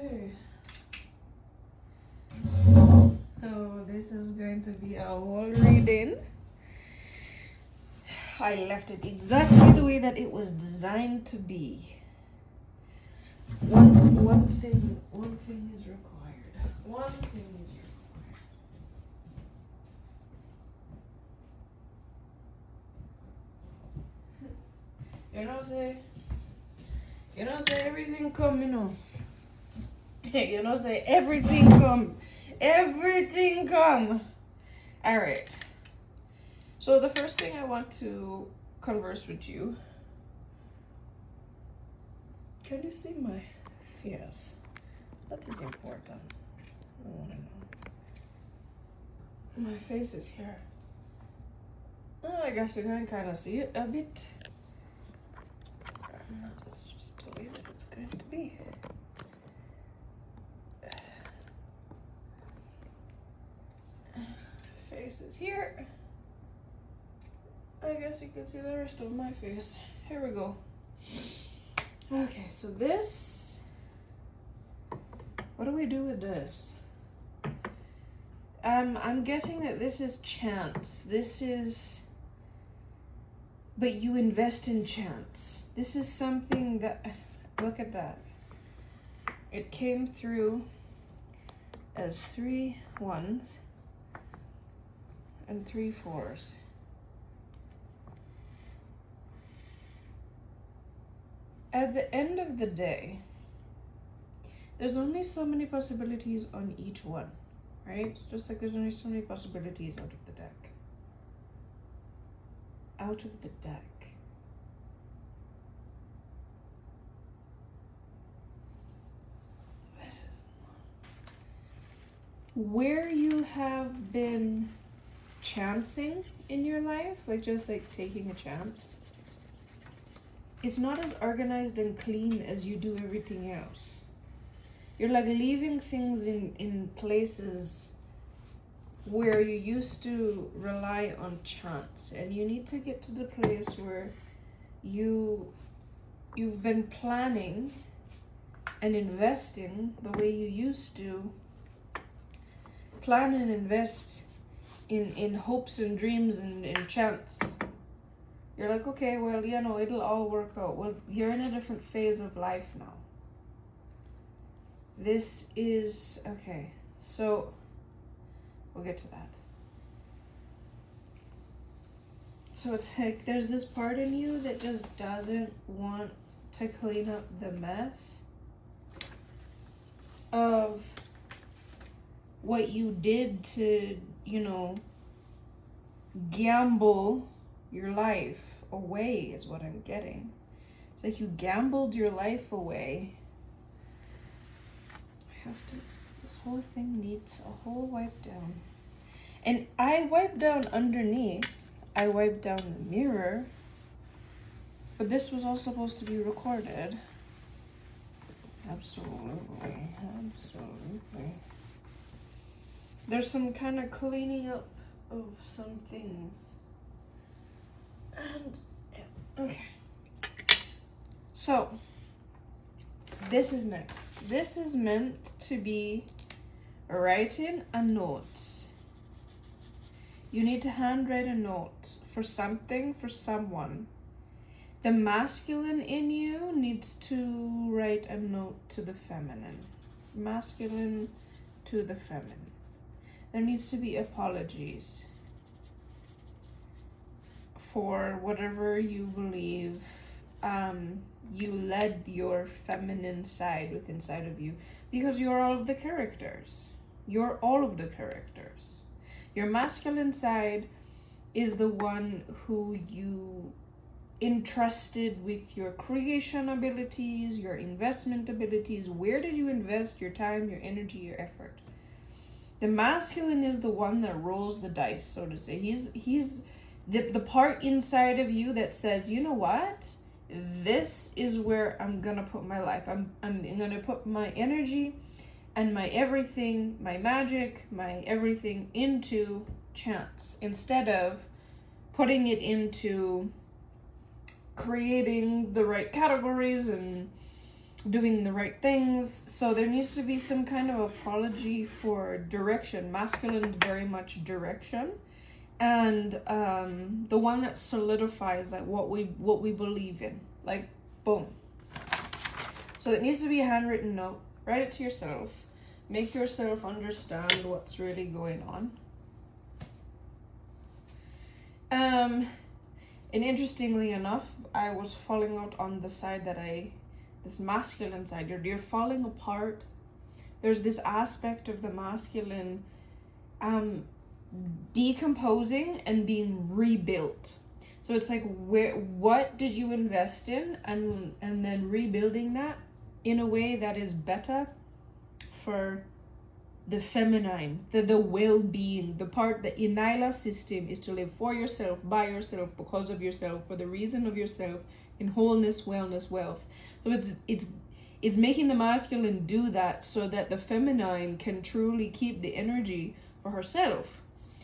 Okay. Oh, this is going to be a whole reading. I left it exactly the way that it was designed to be. One thing is required. One thing is required. You know say everything come, you know. You know say everything come. Everything come. Alright. So the first thing I want to converse with you. Can you see my face? That is important. I want to know. My face is here. Oh, I guess you can kind of see it a bit. That's just the way that it's going to be. Face is here. I guess you can see the rest of my face. Here we go. Okay, so this, what do we do with this? I'm getting that this is chance. This is, but you invest in chance. This is something that, look at that. It came through as 3 1s and 3 4s. At the end of the day, there's only so many possibilities on each one, right? Just like there's only so many possibilities out of the deck. Out of the deck. This is where you have been chancing in your life, like just like taking a chance. It's not as organized and clean as you do everything else. You're like leaving things in places where you used to rely on chance, and you need to get to the place where you've been planning and investing the way you used to plan and invest in hopes and dreams and in chance. You're like, okay, well, you know, it'll all work out. Well, you're in a different phase of life now. This is, okay, so we'll get to that. So it's like there's this part in you that just doesn't want to clean up the mess of what you did to, you know, gamble your life away is what I'm getting. It's like you gambled your life away. I have to, this whole thing needs a whole wipe down. And I wiped down underneath. I wiped down the mirror. But this was all supposed to be recorded. Absolutely. Absolutely. There's some kind of cleaning up of some things. And, okay. So, this is next. This is meant to be writing a note. You need to handwrite a note for something, for someone. The masculine in you needs to write a note to the feminine. Masculine to the feminine. There needs to be apologies for whatever you believe you led your feminine side with inside of you, because you're all of the characters. You're all of the characters. Your masculine side is the one who you entrusted with your creation abilities, your investment abilities. Where did you invest your time, your energy, your effort? The masculine is the one that rolls the dice, so to say. He's the part inside of you that says, you know what? This is where I'm gonna put my life. I'm gonna put my energy and my everything, my magic, my everything into chance, instead of putting it into creating the right categories and doing the right things. So there needs to be some kind of apology for direction. Masculine, very much direction. And the one that solidifies like what we believe in. Like, boom. So it needs to be a handwritten note. Write it to yourself. Make yourself understand what's really going on. And interestingly enough, I was falling out on the side that this masculine side, you're falling apart. There's this aspect of the masculine decomposing and being rebuilt. So it's like, what did you invest in, and then rebuilding that in a way that is better for the feminine, the well-being, the part, the ENYELAH system is to live for yourself, by yourself, because of yourself, for the reason of yourself, in wholeness, wellness, wealth. So it's making the masculine do that so that the feminine can truly keep the energy for herself,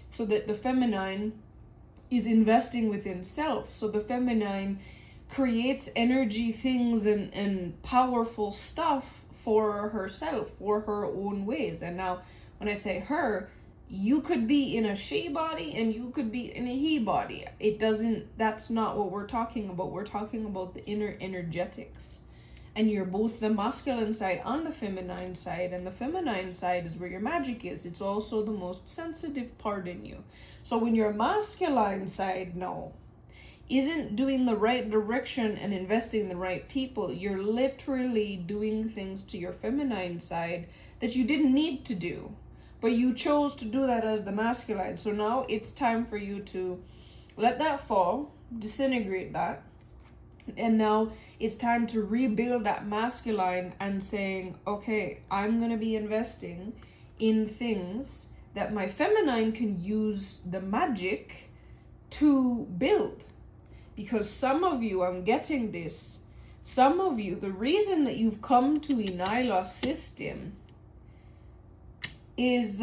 so that the feminine is investing within self. So the feminine creates energy things and powerful stuff for herself, for her own ways. And now when I say her, you could be in a she body and you could be in a he body. That's not what we're talking about. We're talking about the inner energetics. And you're both the masculine side and the feminine side. And the feminine side is where your magic is. It's also the most sensitive part in you. So when your masculine side now isn't doing the right direction and investing in the right people, you're literally doing things to your feminine side that you didn't need to do, but you chose to do that as the masculine. So now it's time for you to let that fall, disintegrate that, and now it's time to rebuild that masculine and saying, okay, I'm gonna be investing in things that my feminine can use the magic to build. Because some of you, I'm getting this, some of you, the reason that you've come to ENYELAH system is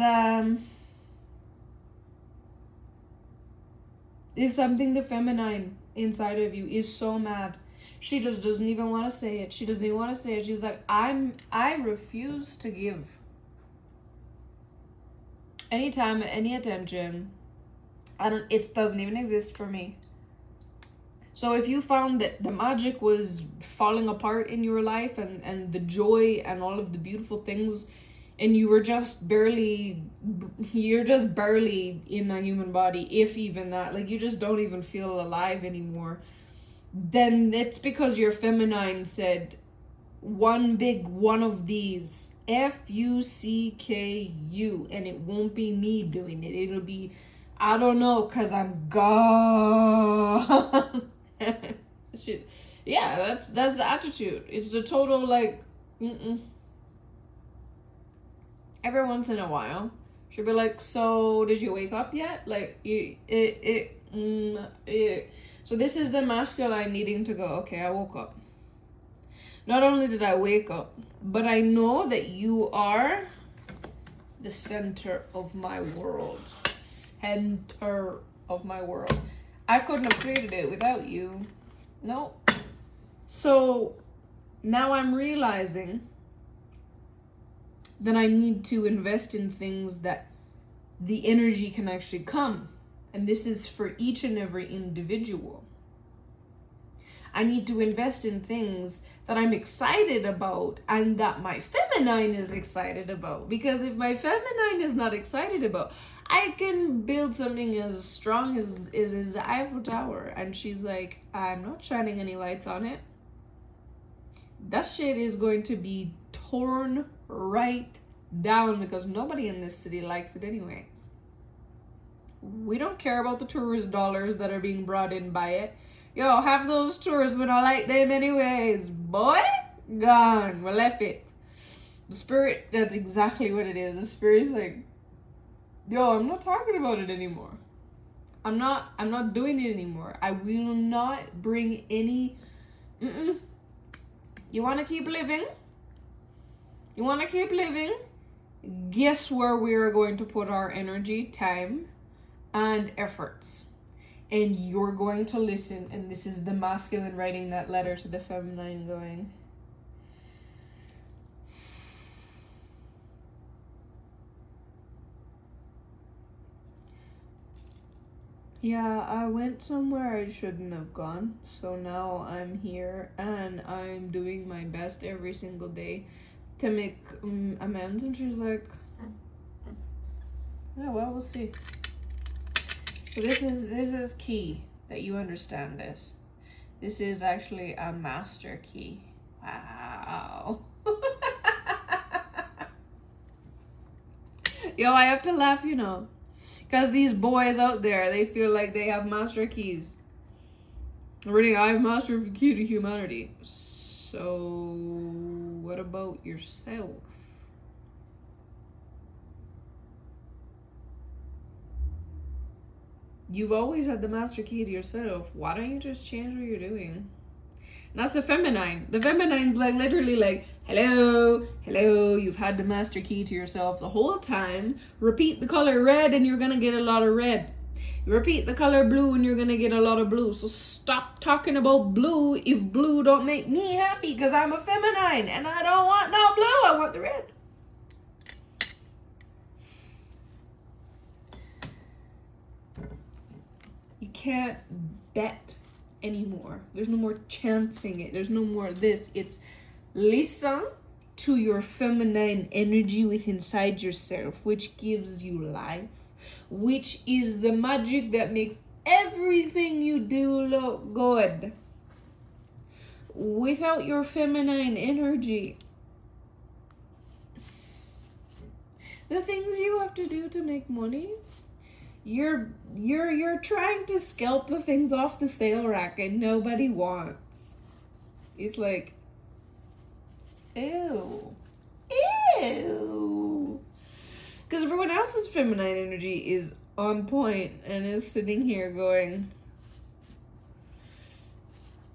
something the feminine inside of you is so mad. She just doesn't even want to say it. She doesn't even want to say it. She's like, I refuse to give any time, any attention. It doesn't even exist for me. So if you found that the magic was falling apart in your life and the joy and all of the beautiful things, and you're just barely in a human body, if even that, like you just don't even feel alive anymore, then it's because your feminine said one of these, FUCKU, and it won't be me doing it. It'll be, I don't know, because I'm gone. Shit. Yeah, that's the attitude. It's the total like every once in a while she'll be like, so did you wake up yet? Like so this is the masculine needing to go, okay, I woke up. Not only did I wake up, but I know that you are the center of my world. Center of my world. I couldn't have created it without you. No. So now I'm realizing that I need to invest in things that the energy can actually come. And this is for each and every individual. I need to invest in things that I'm excited about and that my feminine is excited about. Because if my feminine is not excited about, I can build something as strong as the Eiffel Tower. And she's like, I'm not shining any lights on it. That shit is going to be torn right down because nobody in this city likes it anyway. We don't care about the tourist dollars that are being brought in by it. Yo, half those tourists, we don't like them anyways. Boy, gone. We left it. The spirit, that's exactly what it is. The spirit's like, yo, I'm not talking about it anymore. I'm not doing it anymore. I will not bring any. You want to keep living? You want to keep living? Guess where we are going to put our energy, time, and efforts. And you're going to listen. And this is the masculine writing that letter to the feminine going, Yeah, I went somewhere I shouldn't have gone. So now I'm here and I'm doing my best every single day to make amends. And she's like, yeah, well, we'll see. So this is key that you understand this. This is actually a master key. Wow. Yo, I have to laugh, you know. Because these boys out there, they feel like they have master keys. Really, I have master key to humanity. So, what about yourself? You've always had the master key to yourself. Why don't you just change what you're doing? And that's the feminine. The feminine's like literally like, hello, hello, you've had the master key to yourself the whole time. Repeat the color red and you're gonna get a lot of red. Repeat the color blue and you're gonna get a lot of blue. So stop talking about blue if blue don't make me happy, because I'm a feminine and I don't want no blue. I want the red. You can't bet anymore. There's no more chancing it. There's no more this. It's listen to your feminine energy within inside yourself, which gives you life, which is the magic that makes everything you do look good. Without your feminine energy, the things you have to do to make money, you're trying to scalp the things off the sale rack and nobody wants. It's like, ew. Ew. Because everyone else's feminine energy is on point and is sitting here going,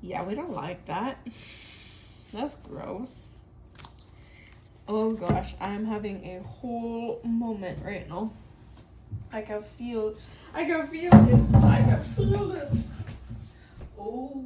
yeah, we don't like that. That's gross. Oh gosh, I'm having a whole moment right now. I can feel this. I can feel this. Oh.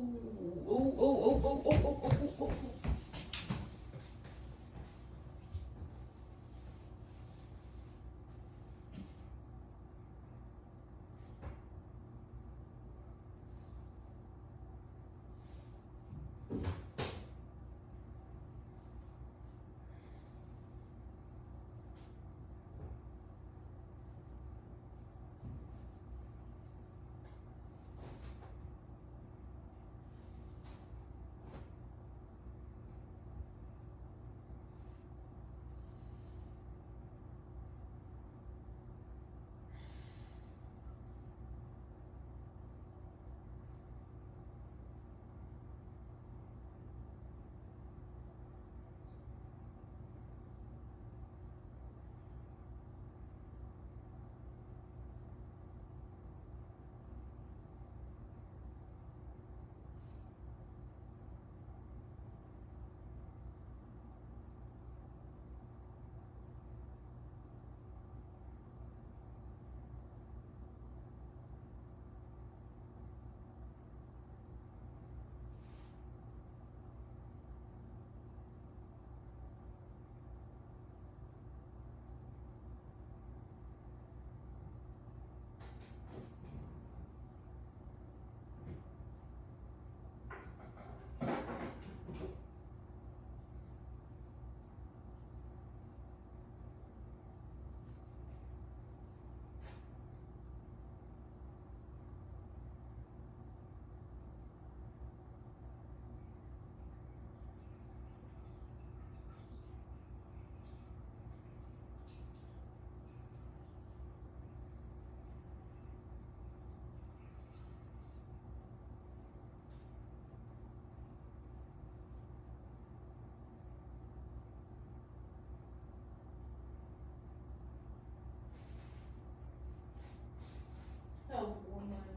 A woman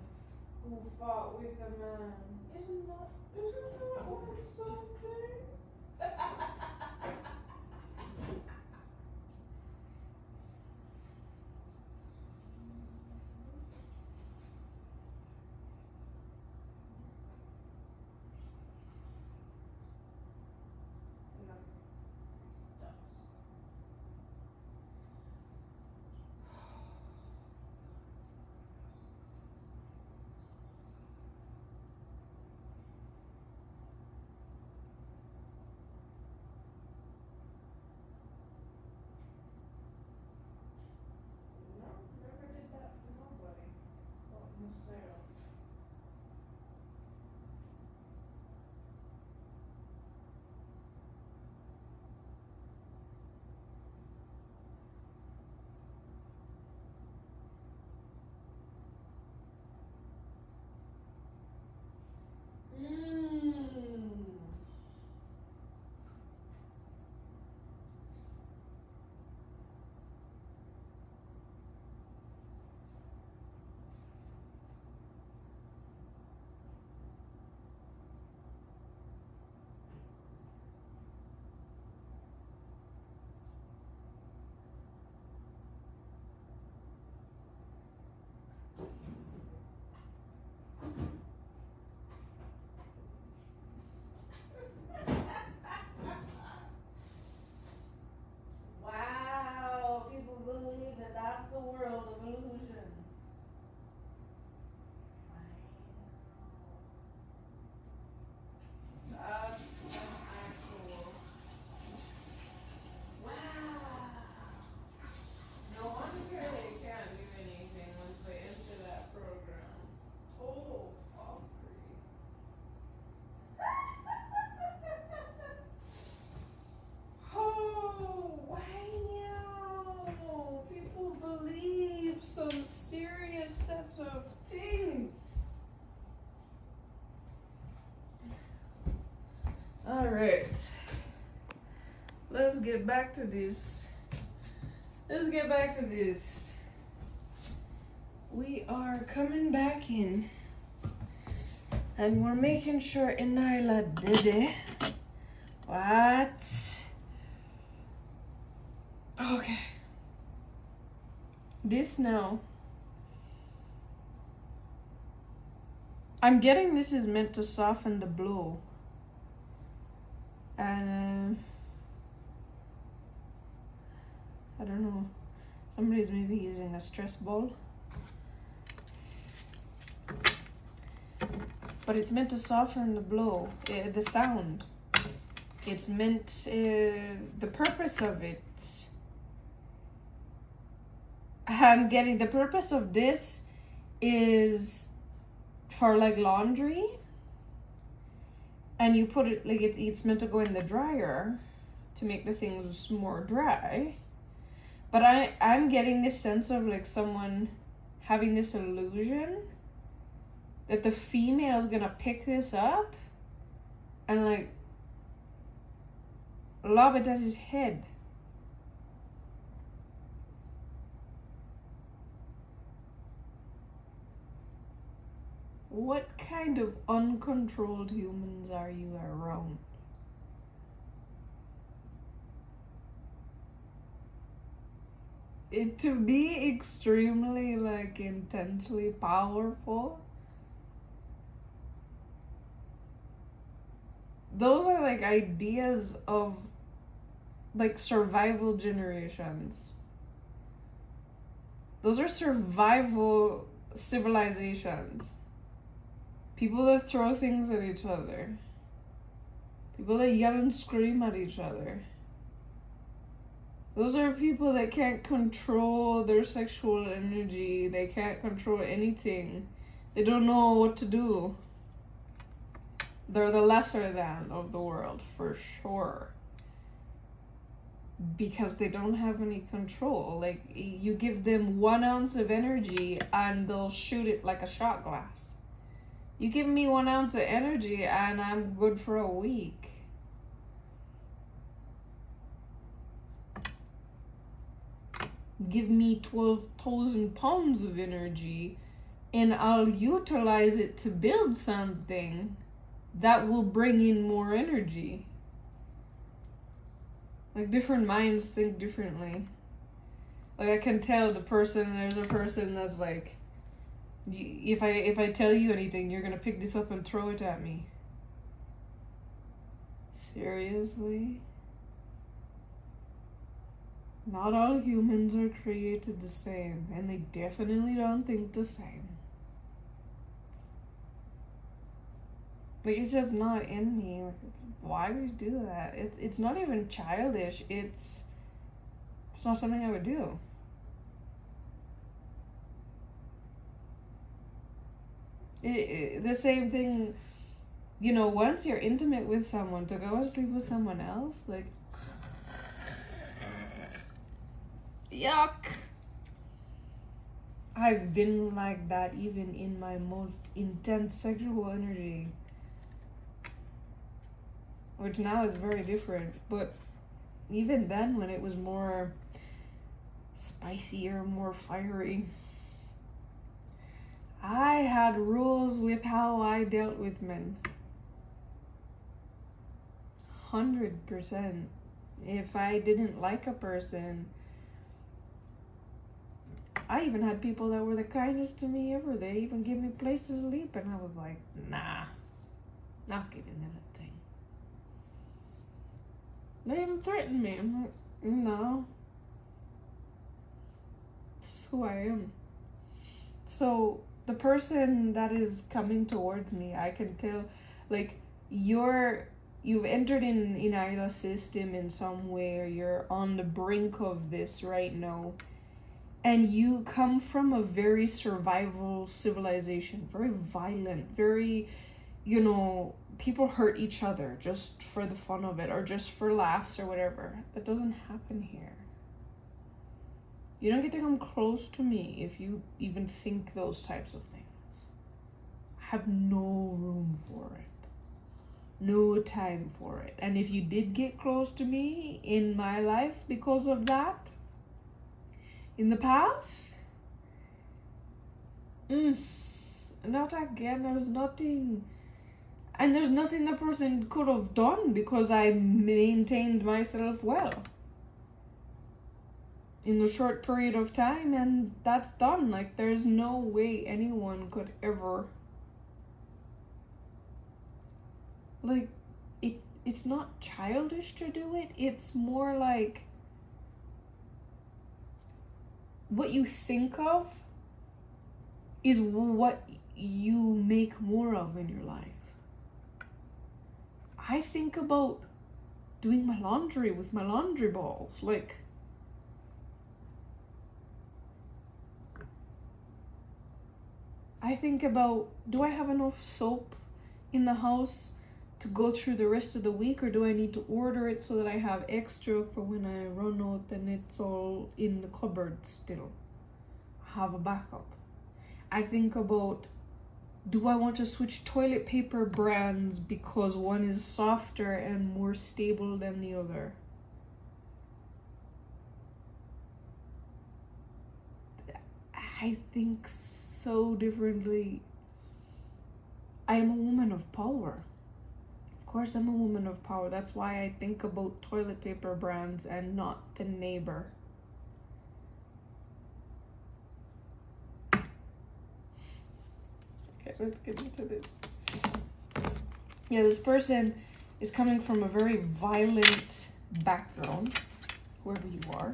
who fought with a man. Isn't that worth something? No, stop. let's get back to this. Let's get back to this. We are coming back in. And we're making sure ENYELAH did it. What? Okay. This now. I'm getting this is meant to soften the blow. And I don't know. Somebody's maybe using a stress ball. But it's meant to soften the blow, the sound. It's meant, the purpose of it. I'm getting the purpose of this is for like laundry. And you put it, like it's meant to go in the dryer to make the things more dry. But I'm getting this sense of like someone having this illusion that the female is gonna pick this up and like lob it at his head. What kind of uncontrolled humans are you around? It to be extremely like intensely powerful. Those are like ideas of like survival generations. Those are survival civilizations. People that throw things at each other. People that yell and scream at each other. Those are people that can't control their sexual energy. They can't control anything. They don't know what to do. They're the lesser than of the world, for sure. Because they don't have any control. Like, you give them 1 ounce of energy and they'll shoot it like a shot glass. You give me 1 ounce of energy and I'm good for a week. Give me 12,000 pounds of energy and I'll utilize it to build something that will bring in more energy. Like, different minds think differently. Like, I can tell there's a person that's like, if I tell you anything, you're gonna pick this up and throw it at me. Seriously? Not all humans are created the same, and they definitely don't think the same. Like, it's just not in me. Like, why would you do that? It's not even childish. It's not something I would do. The same thing, you know, once you're intimate with someone, to go and sleep with someone else, like, yuck. I've been like that even in my most intense sexual energy, which now is very different. But even then, when it was more spicier, more fiery, I had rules with how I dealt with men. 100%. If I didn't like a person, I even had people that were the kindest to me ever. They even gave me a place to sleep, and I was like, nah, not giving them a thing. They even threatened me. I'm like, no. This is who I am. So the person that is coming towards me, I can tell, like, you've entered in ENYELAH system in some way, or you're on the brink of this right now. And you come from a very survival civilization, very violent, very, you know, people hurt each other just for the fun of it, or just for laughs or whatever. That doesn't happen here. You don't get to come close to me if you even think those types of things. I have no room for it. no time for it. And if you did get close to me in my life because of that, in the past, not again. There's nothing. And there's nothing the person could have done because I maintained myself well in a short period of time, and that's done. Like, there's no way anyone could ever, like, it's not childish to do it. It's more like what you think of is what you make more of in your life. I think about doing my laundry with my laundry balls. Like, I think about, do I have enough soap in the house to go through the rest of the week, or do I need to order it so that I have extra for when I run out and it's all in the cupboard still? Have a backup. I think about, do I want to switch toilet paper brands because one is softer and more stable than the other? I think so differently. I am a woman of power. Of course I'm a woman of power. That's why I think about toilet paper brands and not the neighbor. Okay, let's get into this. Yeah, this person is coming from a very violent background, whoever you are.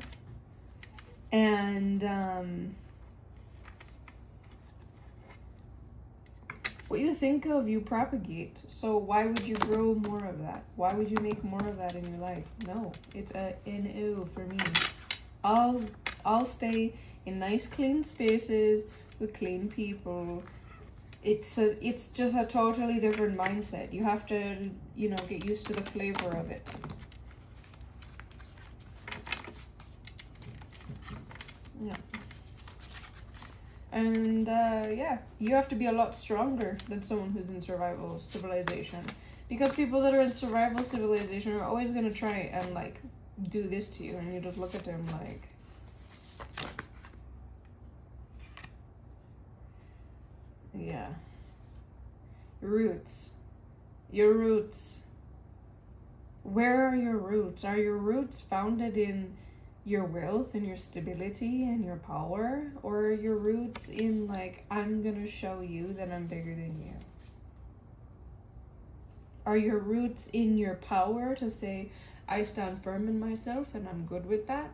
And what you think of, you propagate. So why would you grow more of that? Why would you make more of that in your life? No, it's a no for me. I'll stay in nice clean spaces with clean people. It's just a totally different mindset. You have to, get used to the flavor of it. Yeah. And you have to be a lot stronger than someone who's in survival civilization, because people that are in survival civilization are always going to try and do this to you, and you just look at them like, yeah. Your roots. Where are your roots? Are your roots founded in your wealth and your stability and your power, or are your roots in I'm gonna show you that I'm bigger than you? Are your roots in your power to say, I stand firm in myself and I'm good with that?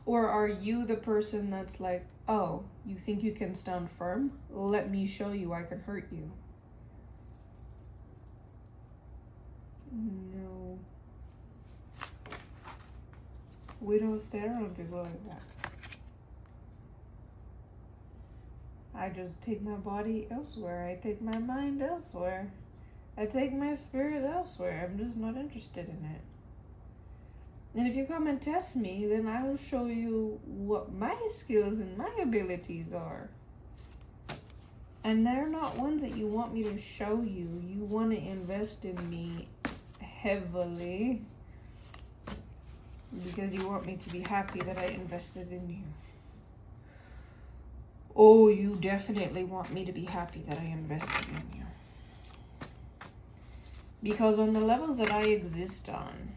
Or are you the person that's like, oh, you think you can stand firm? Let me show you I can hurt you. No. We don't stare on people like that. I just take my body elsewhere. I take my mind elsewhere. I take my spirit elsewhere. I'm just not interested in it. And if you come and test me, then I will show you what my skills and my abilities are. And they're not ones that you want me to show you. You want to invest in me heavily because you want me to be happy that I invested in you. Oh, you definitely want me to be happy that I invested in you. Because on the levels that I exist on,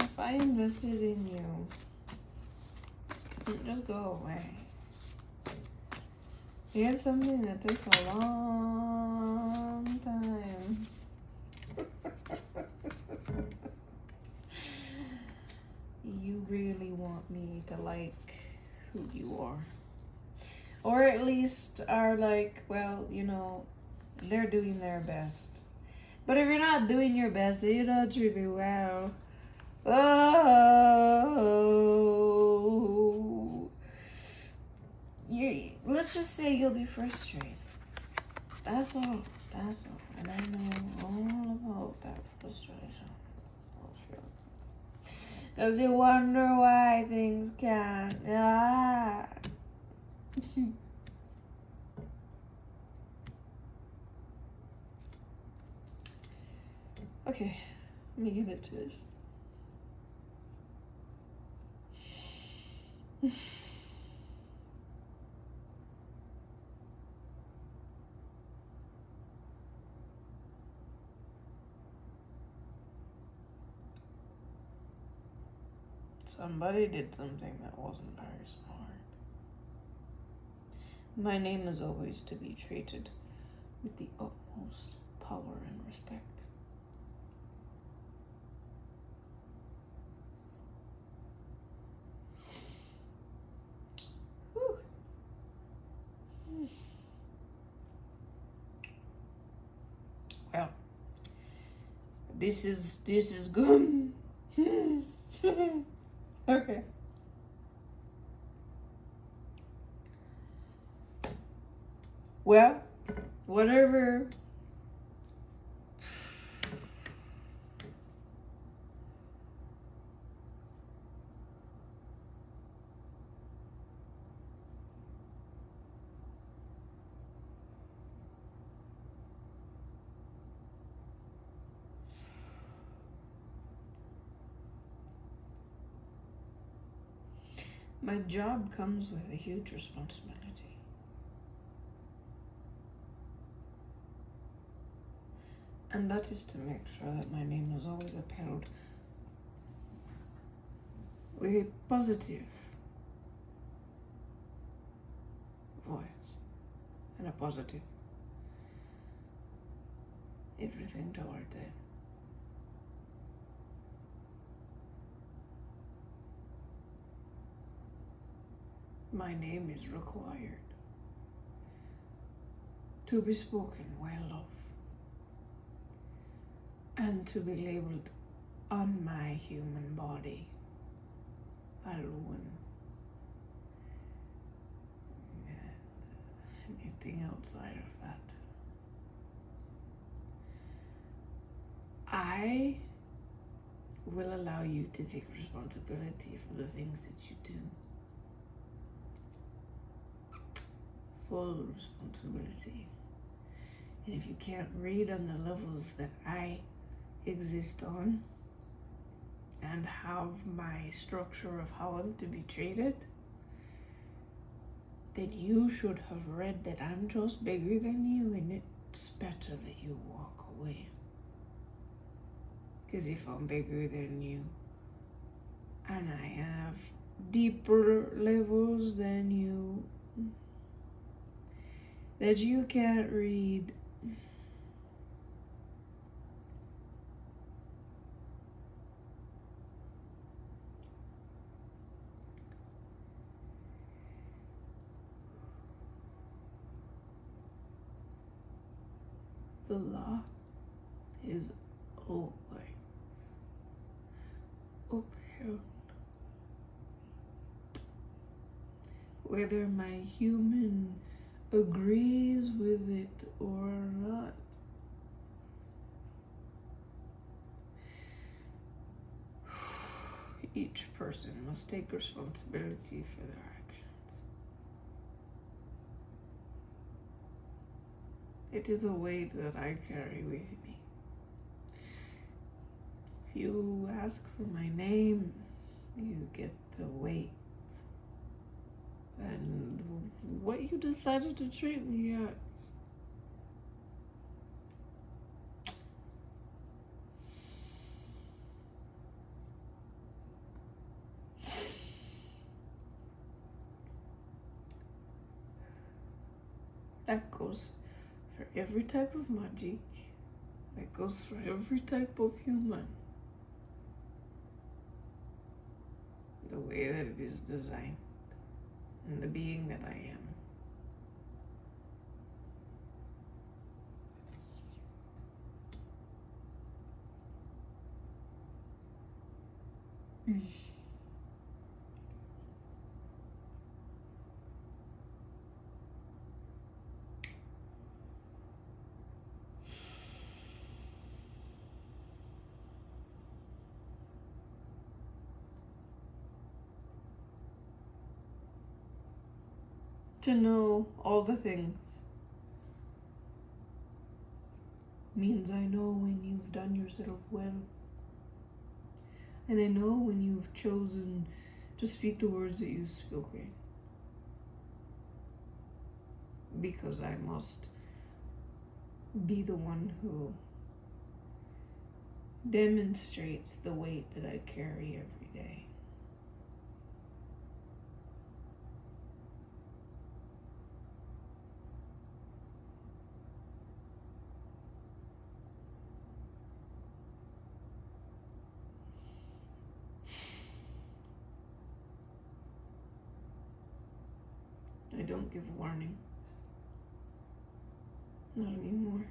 if I invested in you, just go away. It's something that takes a long time. You really want me to like who you are. Or at least are well, they're doing their best. But if you're not doing your best, you don't treat me well. Oh, let's just say you'll be frustrated. That's all. And I know all about that frustration. Because you wonder why things can't. Okay, let me get into this. Somebody did something that wasn't very smart. My name is always to be treated with the utmost power and respect. Whew. Well, this is good. Okay. Well, whatever. My job comes with a huge responsibility. And that is to make sure that my name is always upheld with a positive voice and a positive everything toward it. My name is required to be spoken well of and to be labeled on my human body alone. Anything outside of that, I will allow you to take responsibility for the things that you do. Full responsibility. And if you can't read on the levels that I exist on and have my structure of how I'm to be treated, then you should have read that I'm just bigger than you, and it's better that you walk away. Because if I'm bigger than you and I have deeper levels than you that you can't read, the law is always upheld. Whether my human agrees with it or not. Each person must take responsibility for their actions. It is a weight that I carry with me. If you ask for my name, you get the weight. And what you decided to treat me as. That goes for every type of magic. That goes for every type of human. The way that it is designed. And the being that I am. To know all the things means I know when you've done yourself well. And I know when you've chosen to speak the words that you've spoken. Because I must be the one who demonstrates the weight that I carry every day. I don't give warning. Not anymore.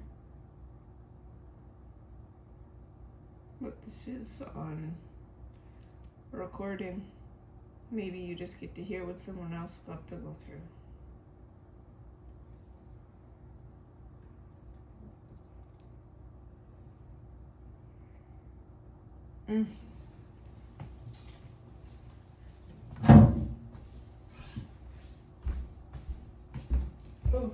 But this is on recording. Maybe you just get to hear what someone else got to go through. Oh.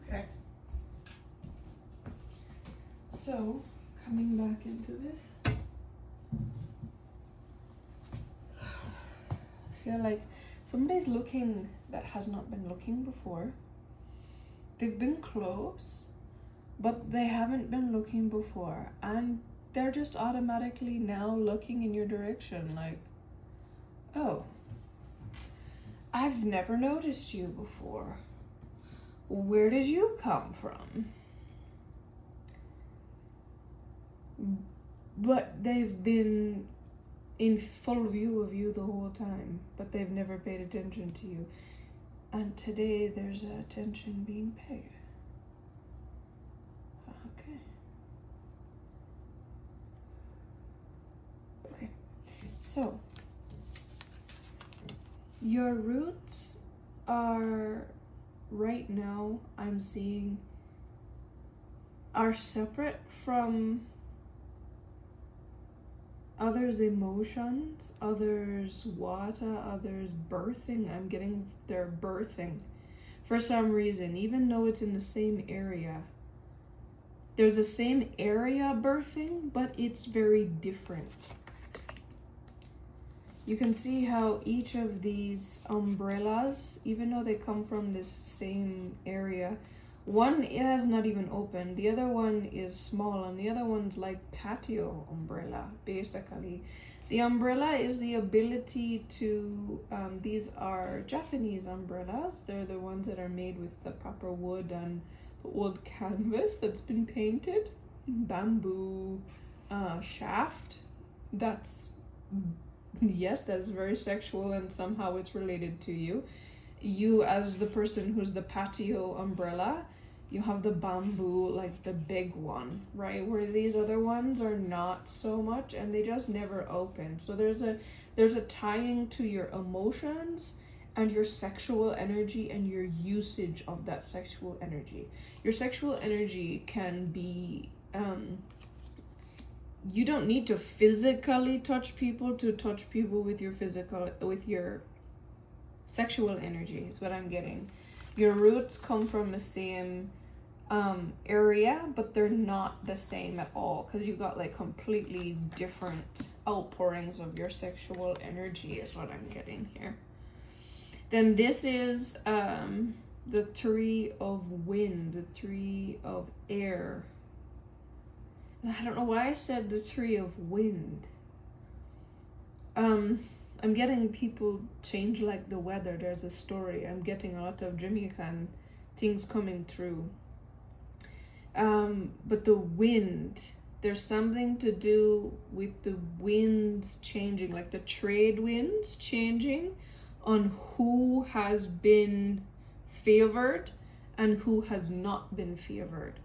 Okay. So, coming back into this, I feel like somebody's looking that has not been looking before. They've been close, but they haven't been looking before, and they're just automatically now looking in your direction like, oh, I've never noticed you before. Where did you come from? But they've been in full view of you the whole time, but they've never paid attention to you. And today there's attention being paid. Okay. Okay. So, your roots are, right now, I'm seeing, are separate from others' emotions, others' water, others' birthing. I'm getting their birthing for some reason, even though it's in the same area. There's the same area birthing, but it's very different. You can see how each of these umbrellas, even though they come from this same area, one has not even opened, the other one is small, and the other one's like patio umbrella, basically. The umbrella is the ability to, these are Japanese umbrellas. They're the ones that are made with the proper wood and the old canvas that's been painted. Bamboo shaft. That's, yes, that's very sexual, and somehow it's related to you. You, as the person who's the patio umbrella, you have the bamboo, like the big one, right? Where these other ones are not so much, and they just never open. So there's a tying to your emotions and your sexual energy and your usage of that sexual energy. Your sexual energy can be, you don't need to physically touch people to touch people with your sexual energy is what I'm getting. Your roots come from the same area, but they're not the same at all, because you got like completely different outpourings of your sexual energy is what I'm getting here. Then this is the tree of wind, the tree of air. And I don't know why I said the tree of wind. I'm getting people change like the weather. There's a story. I'm getting a lot of Jamaican things coming through. But the wind there's something to do with the winds changing, like the trade winds changing on who has been favored and who has not been favored.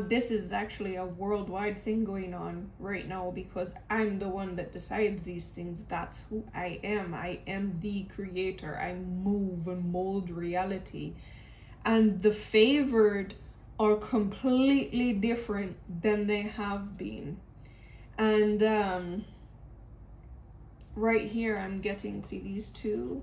This is actually a worldwide thing going on right now because I'm the one that decides these things. That's who I am. I am the creator. I move and mold reality. And the favored are completely different than they have been. And right here I'm getting, see, these two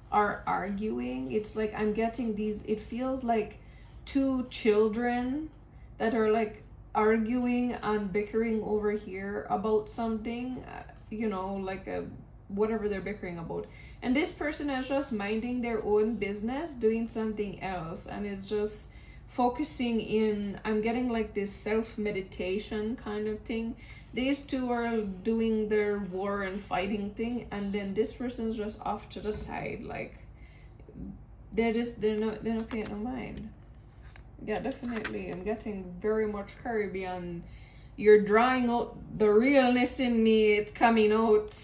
are arguing. It's like I'm getting these, it feels like two children that are like arguing and bickering over here about something, you know, like whatever they're bickering about. And this person is just minding their own business, doing something else, and is just focusing in, I'm getting like this self-meditation kind of thing. These two are doing their war and fighting thing, and then this person's just off to the side, like they're not paying no mind. Yeah, definitely. I'm getting very much Caribbean. You're drawing out the realness in me. It's coming out.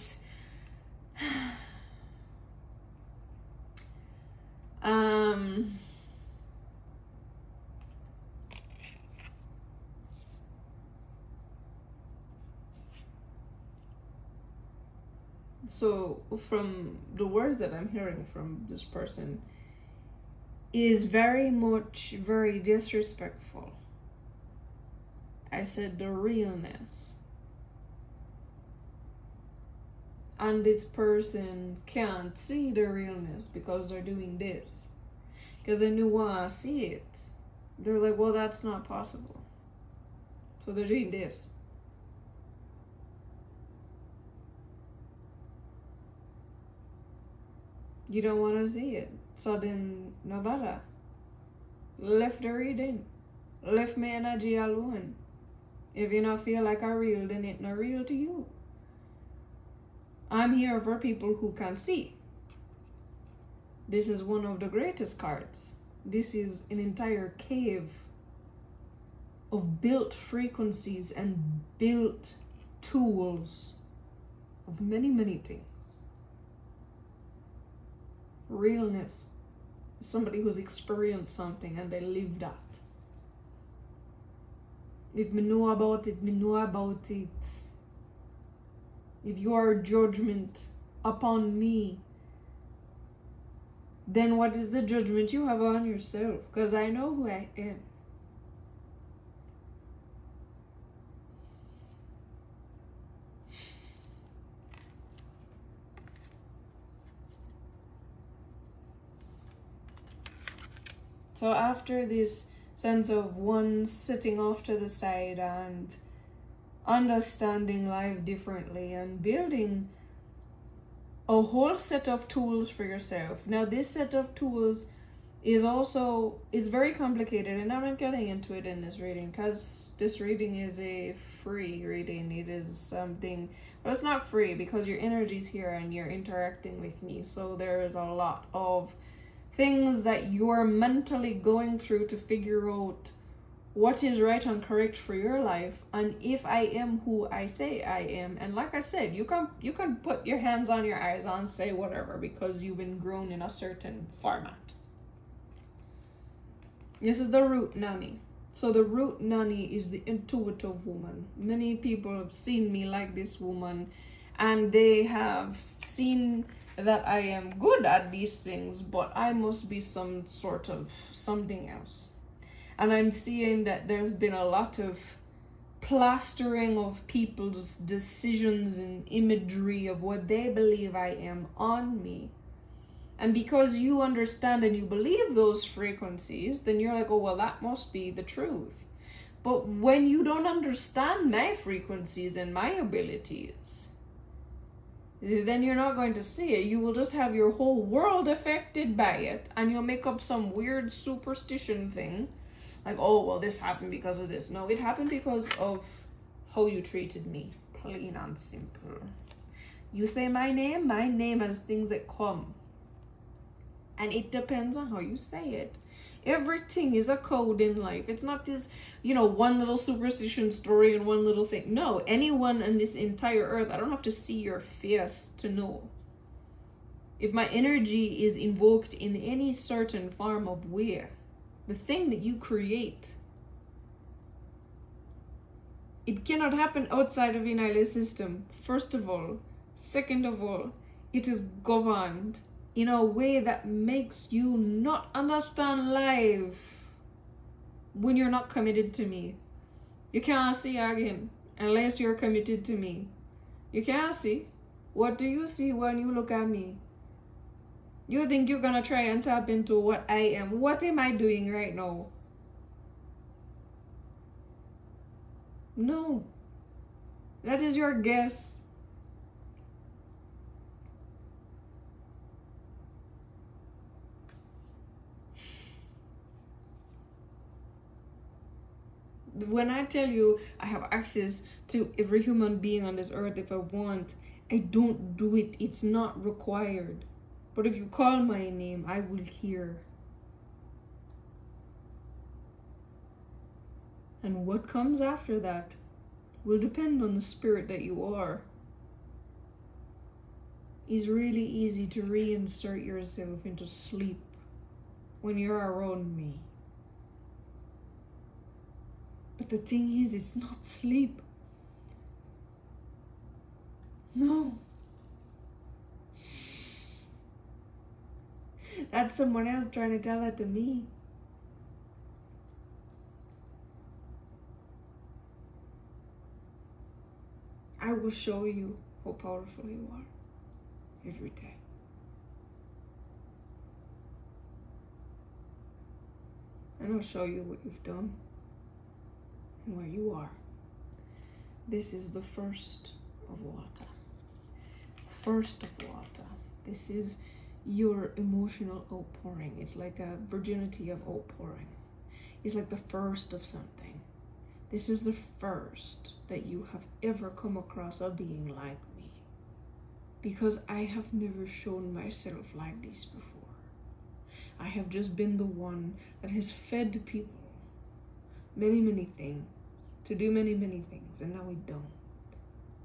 So from the words that I'm hearing from this person, is very much very disrespectful. I said the realness. And this person can't see the realness because they're doing this. Because they knew want to see it. They're like, well, that's not possible. So they're doing this. You don't want to see it. So then, no matter. Left the reading. Left my energy alone. If you not feel like a real, then it's not real to you. I'm here for people who can see. This is one of the greatest cards. This is an entire cave of built frequencies and built tools of many, many things. Realness. Somebody who's experienced something and they live that. If me know about it, me know about it. If your judgment upon me, then what is the judgment you have on yourself? Because I know who I am. So after this sense of one sitting off to the side and understanding life differently and building a whole set of tools for yourself. Now this set of tools is very complicated, and I'm not getting into it in this reading because this reading is a free reading. It is something, but it's not free because your energy's here and you're interacting with me. So there is a lot of things that you're mentally going through to figure out what is right and correct for your life, and if I am who I say I am. And like I said, you can put your hands on your eyes and say whatever because you've been grown in a certain format. This is the root nanny. So the root nanny is the intuitive woman. Many people have seen me like this woman, and they have seen that I am good at these things, but I must be some sort of something else. And I'm seeing that there's been a lot of plastering of people's decisions and imagery of what they believe I am on me. And because you understand and you believe those frequencies, then you're like, oh, well, that must be the truth. But when you don't understand my frequencies and my abilities, then you're not going to see it. You will just have your whole world affected by it, and you'll make up some weird superstition thing. Like, oh, well, this happened because of this. No, it happened because of how you treated me. Plain and simple. You say my name has things that come. And it depends on how you say it. Everything is a code in life. It's not this, one little superstition story and one little thing. No, anyone on this entire earth, I don't have to see your face to know. If my energy is invoked in any certain form of way, the thing that you create, it cannot happen outside of ENYELAH system, first of all. Second of all, it is governed in a way that makes you not understand life when you're not committed to me. You can't see again unless you're committed to me. You can't see. What do you see when you look at me? You think you're gonna try and tap into what I am. What am I doing right now? No. That is your guess. When I tell you I have access to every human being on this earth if I want, I don't do it. It's not required. But if you call my name, I will hear. And what comes after that will depend on the spirit that you are. It's really easy to reinsert yourself into sleep when you're around me. But the thing is, it's not sleep. No. That's someone else trying to tell that to me. I will show you how powerful you are every day. And I'll show you what you've done and where you are. This is the first of water. First of water. This is your emotional outpouring. It's like a virginity of outpouring. It's like the first of something. This is the first that you have ever come across a being like me. Because I have never shown myself like this before. I have just been the one that has fed people many, many things, to do many, many things, and now we don't.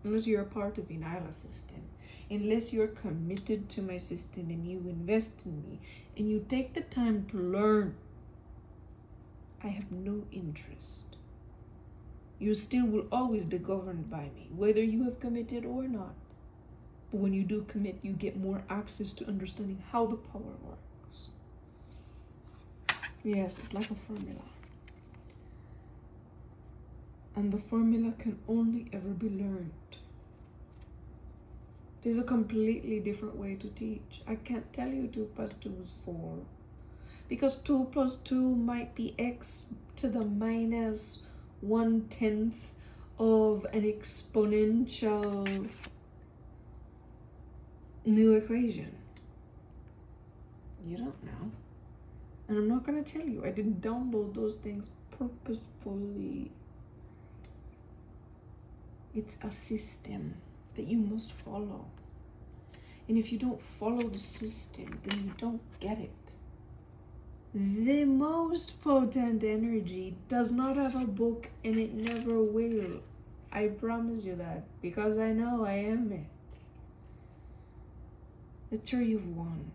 Unless you're a part of ENYELAH system, unless you're committed to my system and you invest in me and you take the time to learn, I have no interest. You still will always be governed by me, whether you have committed or not. But when you do commit, you get more access to understanding how the power works. Yes, it's like a formula. And the formula can only ever be learned. There's a completely different way to teach. I can't tell you 2 plus 2 is 4. Because 2 plus 2 might be x to the minus 1/10 of an exponential new equation. You don't know. And I'm not going to tell you. I didn't download those things purposefully. It's a system that you must follow. And if you don't follow the system, then you don't get it. The most potent energy does not have a book, and it never will. I promise you that, because I know I am it. The 3 of Wands.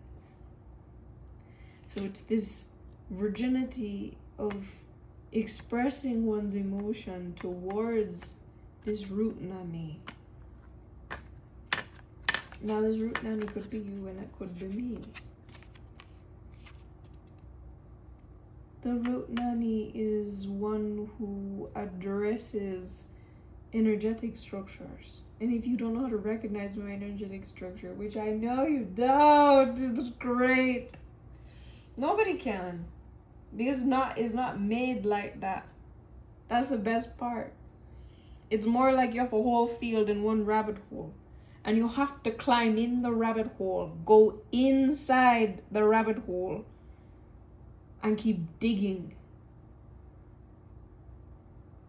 So it's this virginity of expressing one's emotion towards this root nanny. Now this root nanny could be you and it could be me. The root nanny is one who addresses energetic structures. And if you don't know how to recognize my energetic structure, which I know you don't, it's great. Nobody can. Because it's not made like that. That's the best part. It's more like you have a whole field in one rabbit hole. And you have to climb in the rabbit hole. Go inside the rabbit hole. And keep digging.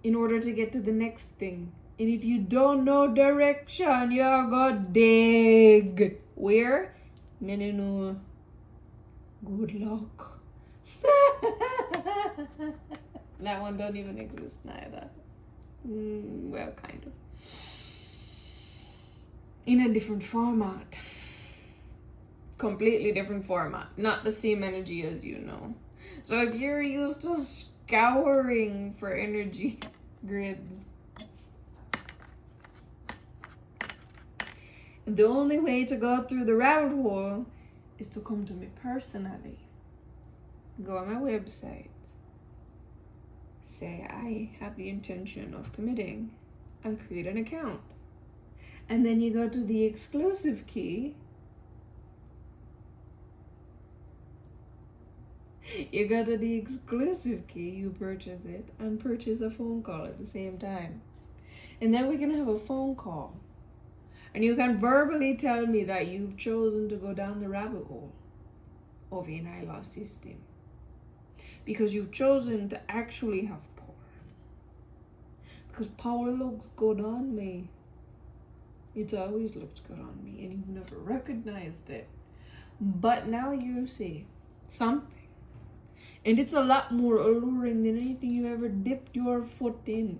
In order to get to the next thing. And if you don't know direction, you're gonna dig. Where? No. Good luck. That one don't even exist neither. Well, kind of. In a different format. Completely different format. Not the same energy as you know. So if you're used to scouring for energy grids, the only way to go through the rabbit hole is to come to me personally. Go on my website. Say I have the intention of committing and create an account. And then you go to the exclusive key. You go to the exclusive key, you purchase it, and purchase a phone call at the same time. And then we can have a phone call. And you can verbally tell me that you've chosen to go down the rabbit hole of the ENYELAH system. Because you've chosen to actually have power. Because power looks good on me. It's always looked good on me, and you've never recognized it. But now you see something. And it's a lot more alluring than anything you ever dipped your foot in.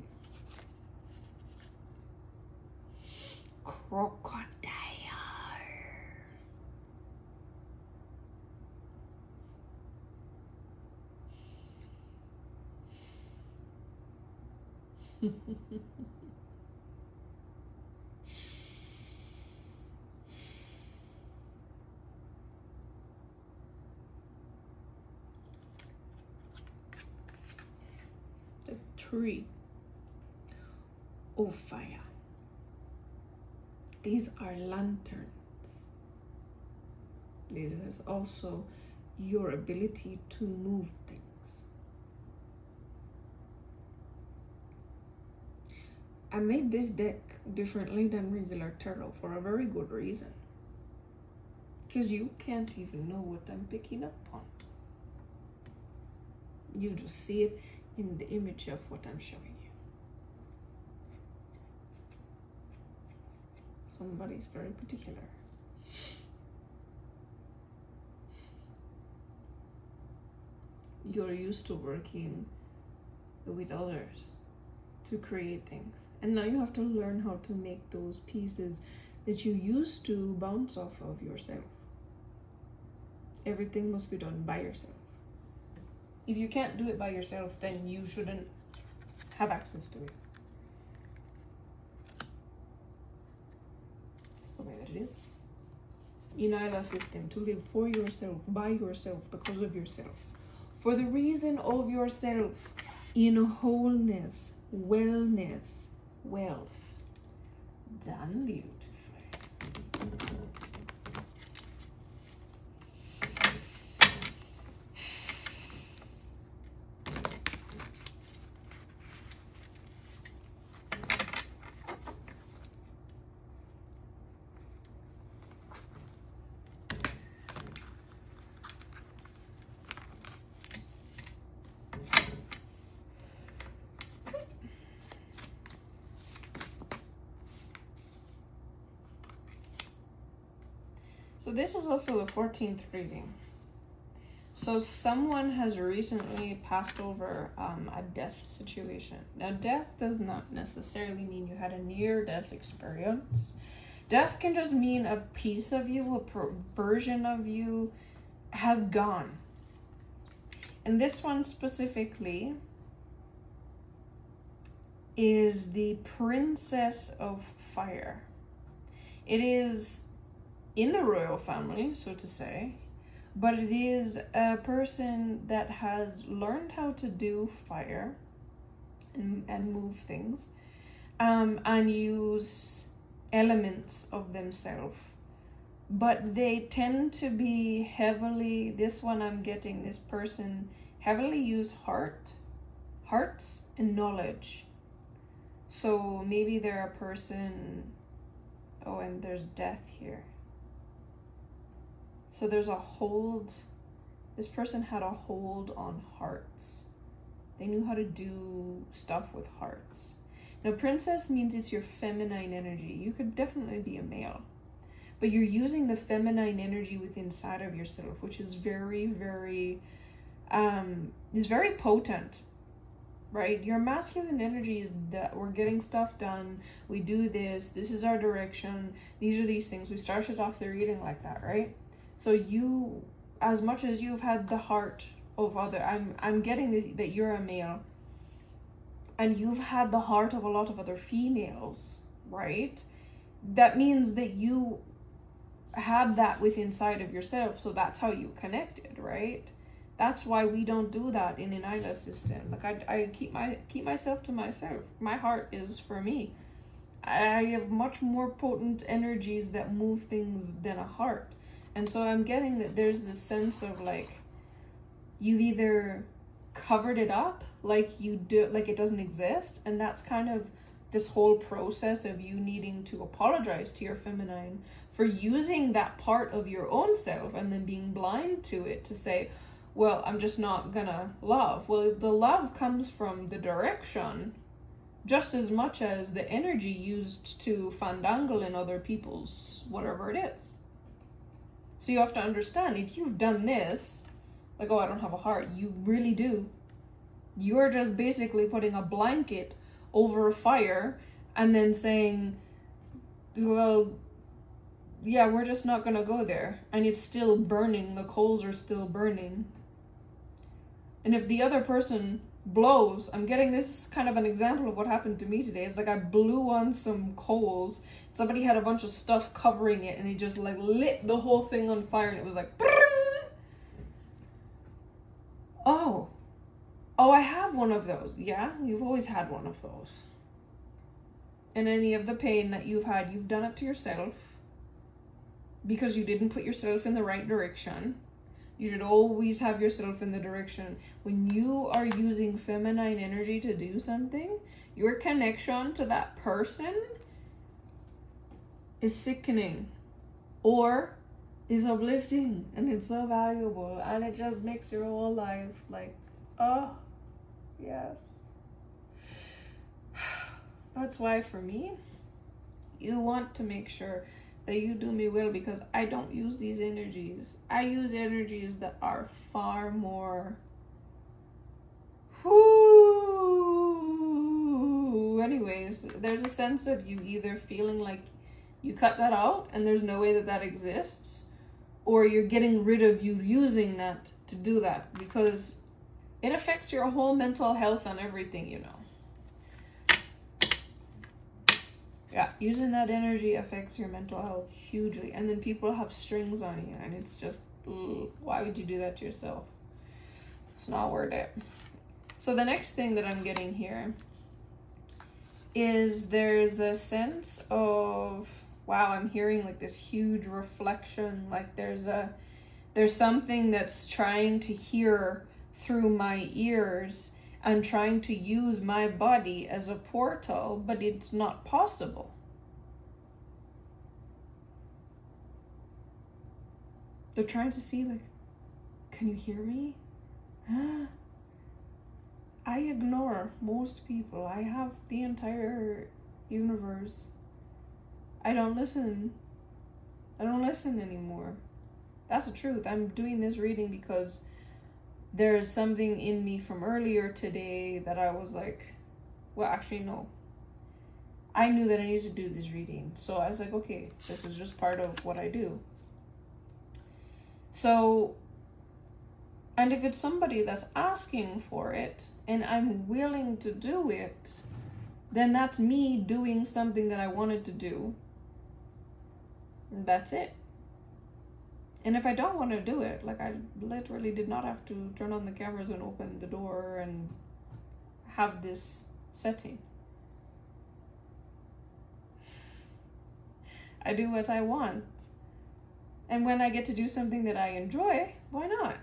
Crocodile. The tree of fire. These are lanterns. This is also your ability to move things. I made this deck differently than regular tarot for a very good reason. Because you can't even know what I'm picking up on. You just see it in the image of what I'm showing you. Somebody's very particular. You're used to working with others to create things. And now you have to learn how to make those pieces that you used to bounce off of yourself. Everything must be done by yourself. If you can't do it by yourself, then you shouldn't have access to it. It's the way that it is. ENYELAH system, to live for yourself, by yourself, because of yourself. For the reason of yourself, in wholeness, wellness, wealth. Done beautifully. So this is also the 14th reading. So someone has recently passed over a death situation. Now, death does not necessarily mean you had a near-death experience. Death can just mean a piece of you, a version of you has gone. And this one specifically is the Princess of Fire. It is in the royal family, so to say, but it is a person that has learned how to do fire and move things, and use elements of themselves. But they tend to be heavily, this one I'm getting, this person heavily use hearts and knowledge. So maybe they're a person, oh, and there's death here. So there's a hold, this person had a hold on hearts. They knew how to do stuff with hearts. Now, princess means it's your feminine energy. You could definitely be a male, but you're using the feminine energy within inside of yourself, which is very, very is very potent, right? Your masculine energy is that we're getting stuff done, we do this is our direction, these are these things. We started off the reading like that, right? So you, as much as you've had the heart of other, I'm getting that you're a male, and you've had the heart of a lot of other females, right? That means that you had that within inside of yourself, so that's how you connected, right? That's why we don't do that in an ENYELAH system. Like I keep myself to myself. My heart is for me. I have much more potent energies that move things than a heart. And so I'm getting that there's this sense of like, you've either covered it up, like you do, like it doesn't exist, and that's kind of this whole process of you needing to apologize to your feminine for using that part of your own self and then being blind to it, to say, well, I'm just not gonna love. Well, the love comes from the direction just as much as the energy used to fandangle in other people's whatever it is. So you have to understand, if you've done this, like, oh, I don't have a heart, you really do. You're just basically putting a blanket over a fire and then saying, well, yeah, we're just not gonna go there. And it's still burning, the coals are still burning. And if the other person blows, I'm getting this kind of an example of what happened to me today. It's like I blew on some coals. Somebody had a bunch of stuff covering it, and it just like lit the whole thing on fire, and it was like, oh, I have one of those. Yeah, you've always had one of those. And any of the pain that you've had, you've done it to yourself because you didn't put yourself in the right direction. You should always have yourself in the direction. When you are using feminine energy to do something, your connection to that person is sickening or is uplifting, and it's so valuable, and it just makes your whole life like, oh, yes. That's why for me, you want to make sure that you do me well, because I don't use these energies. I use energies that are far more, anyways, there's a sense of you either feeling like you cut that out and there's no way that that exists, or you're getting rid of you using that to do that, because it affects your whole mental health and everything, you know. Yeah, using that energy affects your mental health hugely. And then people have strings on you, and it's just, why would you do that to yourself? It's not worth it. So the next thing that I'm getting here is there's a sense of, wow, I'm hearing like this huge reflection. Like there's something that's trying to hear through my ears and trying to use my body as a portal, but it's not possible. They're trying to see, like, can you hear me? I ignore most people. I have the entire universe. I don't listen anymore. That's the truth. I'm doing this reading because there's something in me from earlier today that I was like, well, actually, no. I knew that I needed to do this reading. So I was like, okay, this is just part of what I do. So, and if it's somebody that's asking for it and I'm willing to do it, then that's me doing something that I wanted to do. And that's it. And if I don't want to do it, like I literally did not have to turn on the cameras and open the door and have this setting. I do what I want. And when I get to do something that I enjoy, why not?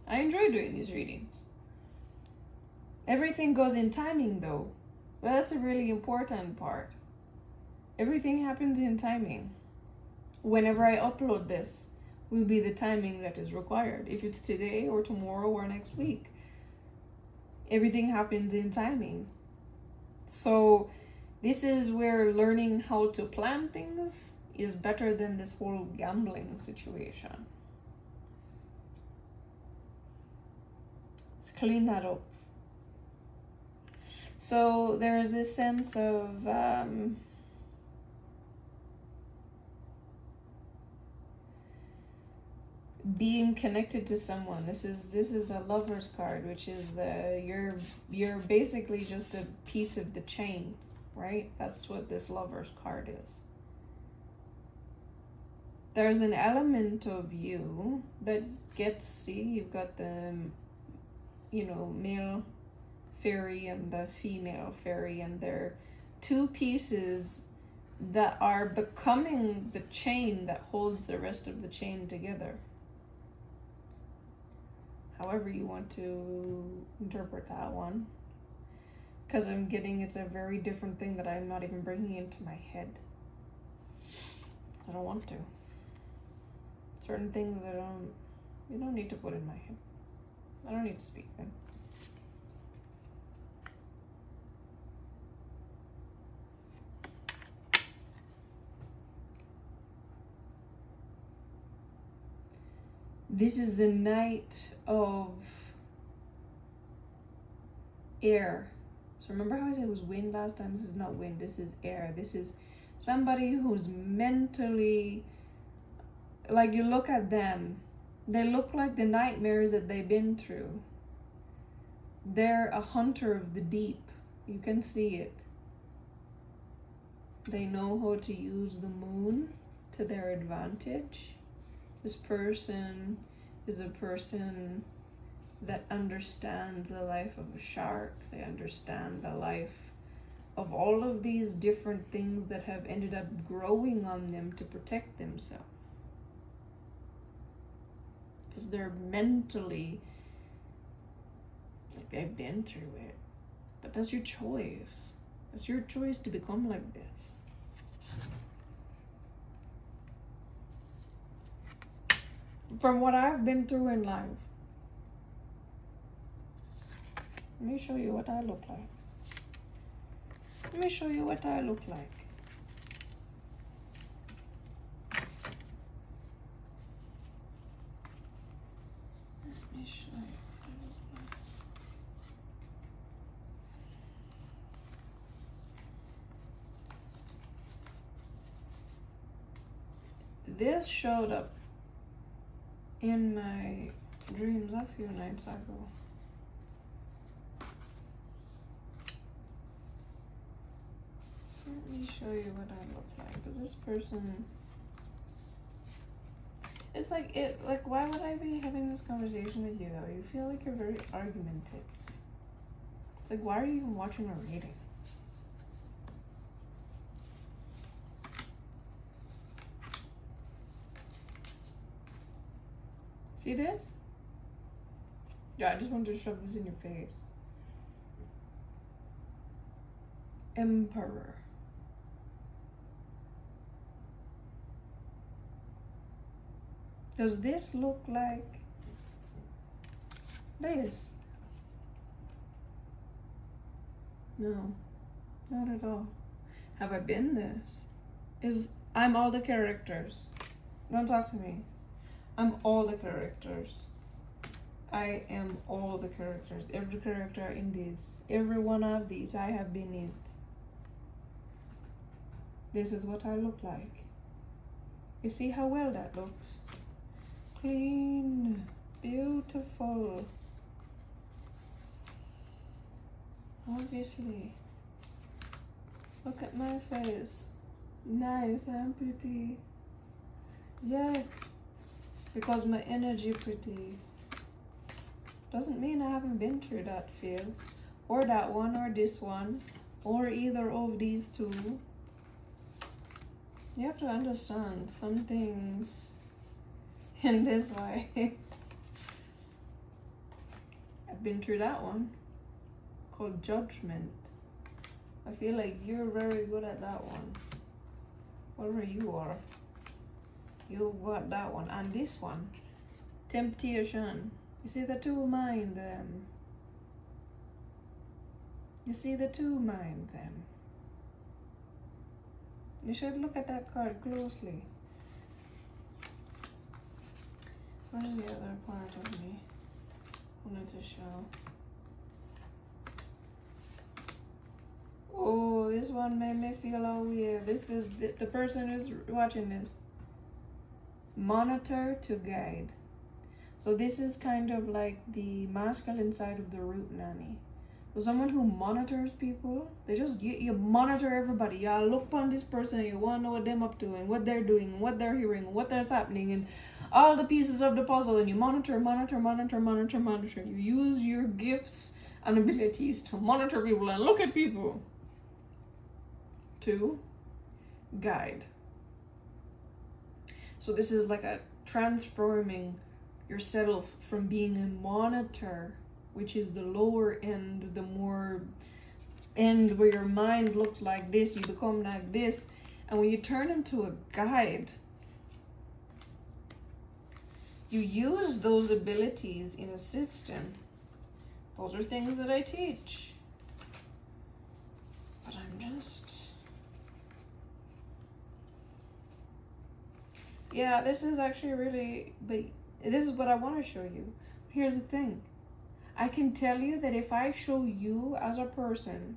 I enjoy doing these readings. Everything goes in timing though. Well, that's a really important part. Everything happens in timing. Whenever I upload this will be the timing that is required. If it's today or tomorrow or next week, everything happens in timing. So this is where learning how to plan things is better than this whole gambling situation. clean that up. So there's this sense of being connected to someone. This is the Lover's card, which is you're basically just a piece of the chain, right? That's what this Lover's card is. There's an element of you that gets, see, you've got the, you know, male fairy and the female fairy, and they're two pieces that are becoming the chain that holds the rest of the chain together. However you want to interpret that one. Because I'm getting it's a very different thing that I'm not even bringing into my head. I don't want to. Certain things you don't need to put in my head. I don't need to speak them. This is the Knight of Air. So remember how I said it was wind last time? This is not wind, this is air. This is somebody who's mentally, like, you look at them, they look like the nightmares that they've been through. They're a hunter of the deep. You can see it. They know how to use the moon to their advantage. This person is a person that understands the life of a shark. They understand the life of all of these different things that have ended up growing on them to protect themselves. Because they're mentally, like, they've been through it. But that's your choice. It's your choice to become like this. From what I've been through in life, let me show you what I look like. Let me show you what I look like. Let me show you what I look like. This showed up in my dreams a few nights ago. Let me show you what I look like. Because this person, it's like, why would I be having this conversation with you though? You feel like you're very argumentative. It's like, why are you even watching a reading? See this? Yeah, I just wanted to shove this in your face. Emperor. Does this look like this? No, not at all. Have I been this? I'm all the characters. Don't talk to me. I'm all the characters. I am all the characters. Every character in this. Every one of these I have been in. This is what I look like. You see how well that looks? Clean. Beautiful. Obviously. Look at my face. Nice and pretty. Yeah. Because my energy pretty. Doesn't mean I haven't been through that phase. Or that one, or this one. Or either of these two. You have to understand some things in this life. I've been through that one. Called judgment. I feel like you're very good at that one. Whatever you are. You got that one. And this one. Temptation. You see the two mind them. You see the two mind them. You should look at that card closely. What is the other part of me wanted to show? Oh, this one made me feel all weird. This is the person who's watching this. Monitor to guide. So this is kind of like the masculine side of the root nanny. So someone who monitors people, they just, you monitor everybody. You look upon this person, you want to know what they're up to and what they're doing, and what they're hearing, and what that's happening, and all the pieces of the puzzle, and you monitor. You use your gifts and abilities to monitor people and look at people. 2, guide. So this is like a transforming yourself from being a monitor, which is the lower end, the more end where your mind looks like this, you become like this. And when you turn into a guide, you use those abilities in a system. Those are things that I teach. But I'm just... Yeah, this is actually really... But this is what I want to show you. Here's the thing. I can tell you that if I show you as a person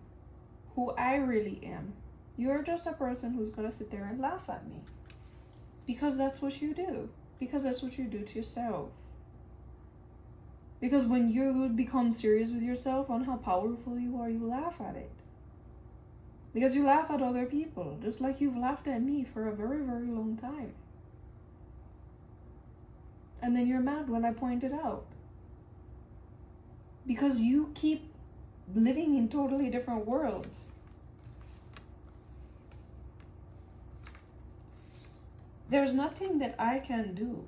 who I really am, you're just a person who's going to sit there and laugh at me. Because that's what you do. Because that's what you do to yourself. Because when you become serious with yourself on how powerful you are, you laugh at it. Because you laugh at other people, just like you've laughed at me for a very, very long time. And then you're mad when I point it out. Because you keep living in totally different worlds. There's nothing that I can do.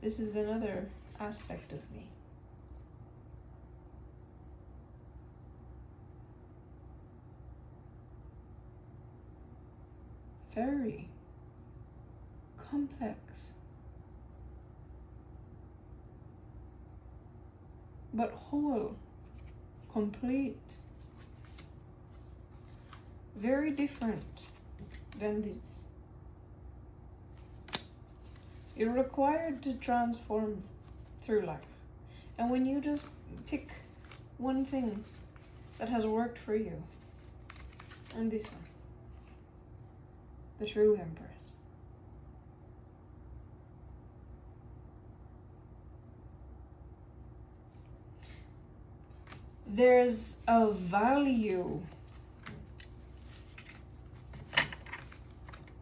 This is another aspect of me. Very complex. But whole, complete, very different than this. You're required to transform through life. And when you just pick one thing that has worked for you, and this one, the true Empress. There's a value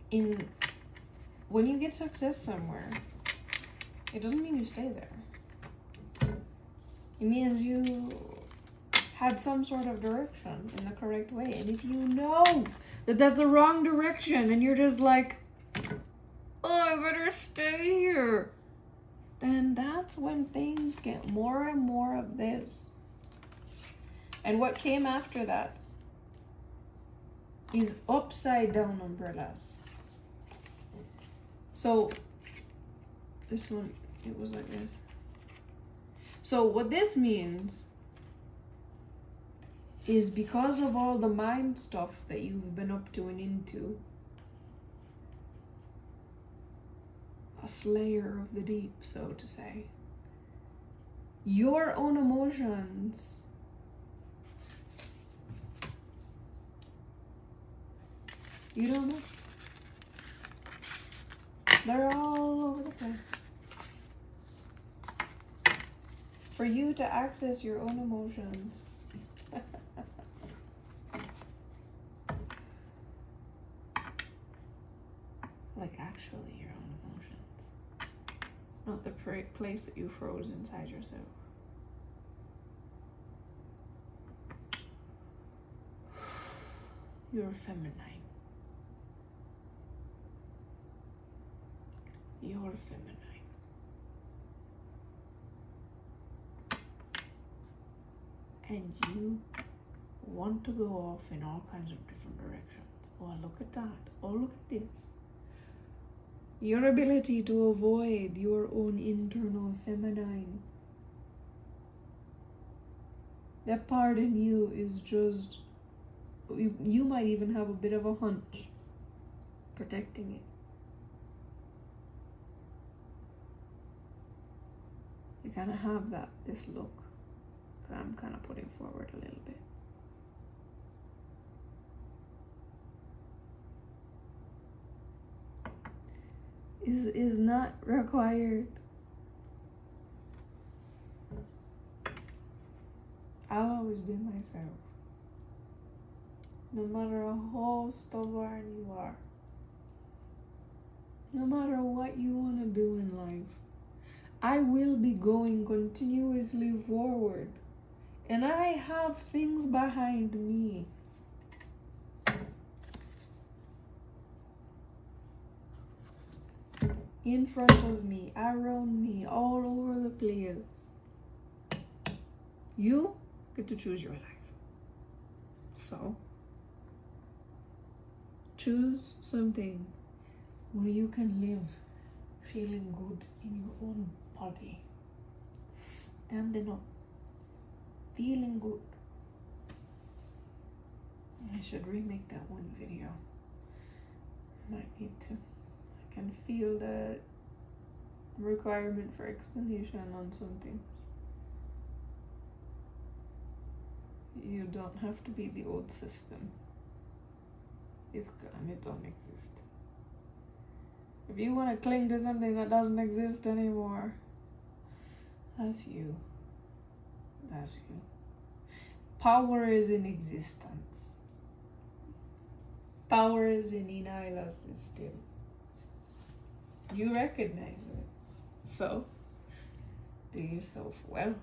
in when you get success somewhere. It doesn't mean you stay there. It means you had some sort of direction in the correct way. And if you know that that's the wrong direction and you're just like, oh, I better stay here, then that's when things get more and more of this. And what came after that is upside down umbrellas. So this one, it was like this. So what this means is because of all the mind stuff that you've been up to and into, a slayer of the deep, so to say, your own emotions you don't know. They're all over the place. For you to access your own emotions. Like actually your own emotions. Not the place that you froze inside yourself. You're feminine. You're feminine. And you want to go off in all kinds of different directions. Oh, look at that. Oh, look at this. Your ability to avoid your own internal feminine. That part in you is just, you might even have a bit of a hunch protecting it. You kind of have this look that I'm kind of putting forward a little bit. is not required. I've always been myself. No matter how stubborn you are, no matter what you want to do in life, I will be going continuously forward. And I have things behind me. In front of me, around me, all over the place. You get to choose your life. So, choose something where you can live feeling good in your own body. Standing up. Feeling good. I should remake that one video. Might need to. I can feel the requirement for explanation on some things. You don't have to be the old system. It's gone. It don't exist. If you want to cling to something that doesn't exist anymore, that's you. That's you. Power is in existence. Power is in ENYELAH system. You recognize it. So, do yourself well.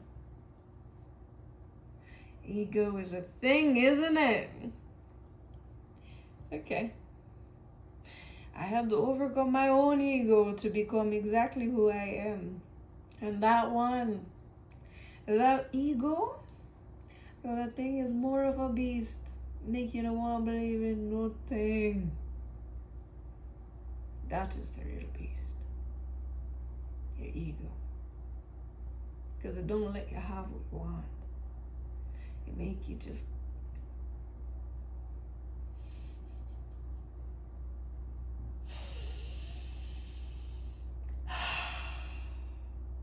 Ego is a thing, isn't it? Okay. I had to overcome my own ego to become exactly who I am. And that ego, well, that thing is more of a beast. Make you don't want to believe in nothing. That is the real beast. Your ego. Because it don't let you have what you want. It make you just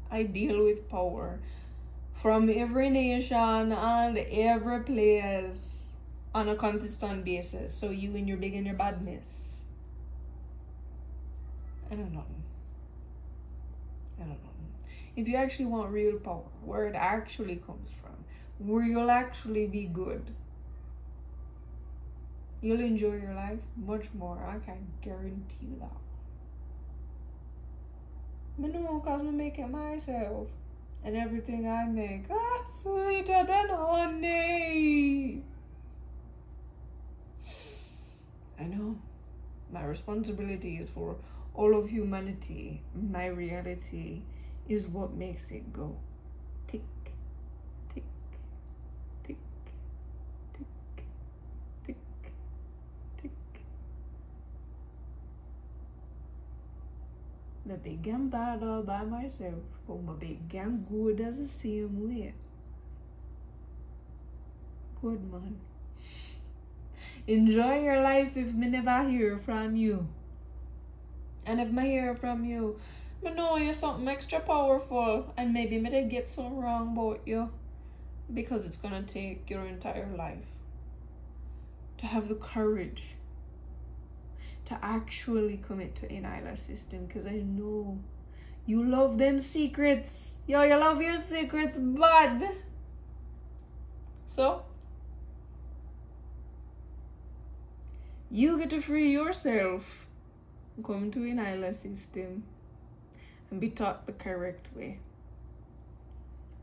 I deal with power from every nation and every place on a consistent basis. So you and your big and your badness. I don't know. If you actually want real power, where it actually comes from, where you'll actually be good, you'll enjoy your life much more. I can guarantee you that. But no, because I make it myself. And everything I make, sweeter than honey. I know. My responsibility is for all of humanity. My reality is what makes it go. Tick, tick, tick, tick, tick, tick. My big and bad all by myself, but my big and good as the same way. Good man. Enjoy your life if me never hear from you. And if me hear from you, me know you're something extra powerful, and maybe me did get something wrong about you, because it's gonna take your entire life to have the courage to actually commit to ENYELAH system, because I know you love them secrets. Yo, you love your secrets bad. So you get to free yourself, come to ENYELAH system and be taught the correct way,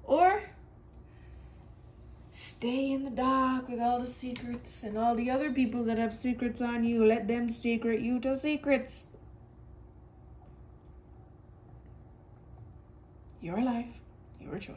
or stay in the dark with all the secrets and all the other people that have secrets on you. Let them secret you to secrets. Your life, your choice.